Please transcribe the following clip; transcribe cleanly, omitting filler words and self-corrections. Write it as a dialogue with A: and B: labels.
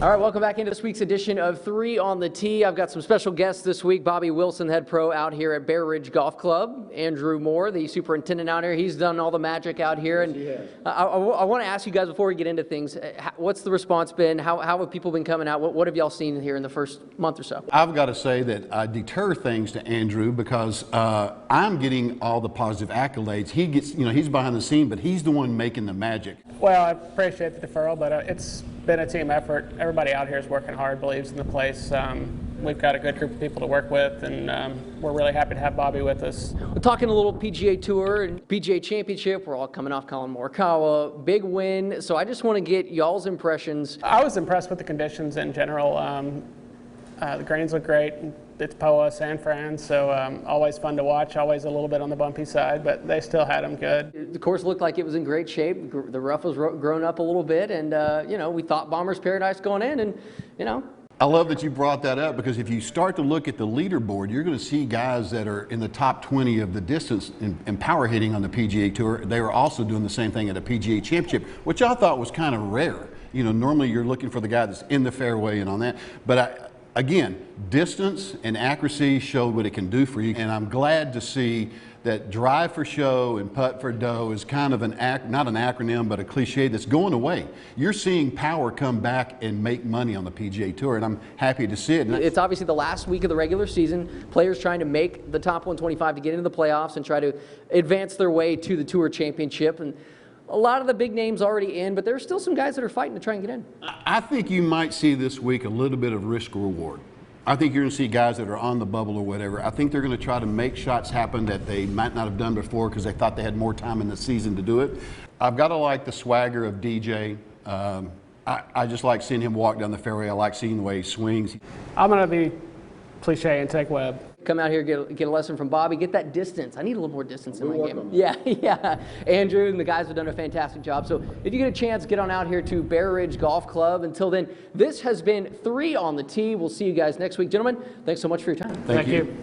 A: All right, welcome back into this week's edition of 3 on the Tee. I've got some special guests this week. Bobby Wilson, head pro out here at Bear Ridge Golf Club. Andrew Moore, the superintendent out here. He's done all the magic out here. And I want to ask you guys before we get into things, what's the response been? How have people been coming out? What have y'all seen here in the first month or so?
B: I've got to say that I deter things to Andrew because I'm getting all the positive accolades. He gets, he's behind the scene, but he's the one making the magic.
C: Well, I appreciate the deferral, but it's been a team effort. Everybody out here is working hard, believes in the place. We've got a good group of people to work with, and we're really happy to have Bobby with us.
A: We're talking a little PGA Tour and PGA Championship. We're all coming off Colin Morikawa, big win. So I just want to get y'all's impressions.
C: I was impressed with the conditions in general. The greens look great. It's POA, San Fran, so always fun to watch, always a little bit on the bumpy side, but they still had them good.
A: The course looked like it was in great shape. The rough was grown up a little bit, and, we thought Bomber's Paradise going in, and,
B: I love that you brought that up because if you start to look at the leaderboard, you're going to see guys that are in the top 20 of the distance in power hitting on the PGA Tour. They were also doing the same thing at a PGA Championship, which I thought was kind of rare. Normally you're looking for the guy that's in the fairway and on that, but again, distance and accuracy showed what it can do for you, and I'm glad to see that drive for show and putt for dough is kind of not an acronym, but a cliche that's going away. You're seeing power come back and make money on the PGA Tour, and I'm happy to see it.
A: It's obviously the last week of the regular season. Players trying to make the top 125 to get into the playoffs and try to advance their way to the Tour Championship. And a lot of the big names already in, but there are still some guys that are fighting to try and get in.
B: I think you might see this week a little bit of risk reward. I think you're going to see guys that are on the bubble or whatever. I think they're going to try to make shots happen that they might not have done before because they thought they had more time in the season to do it. I've got to like the swagger of DJ. I just like seeing him walk down the fairway. I like seeing the way he swings.
C: I'm going to be cliche and take Webb.
A: Come out here, get a lesson from Bobby, get that distance. I need a little more distance in my game. Yeah. Andrew and the guys have done a fantastic job. So if you get a chance, get on out here to Bear Ridge Golf Club. Until then, this has been 3 on the Tee. We'll see you guys next week. Gentlemen, thanks so much for your time.
B: Thank you.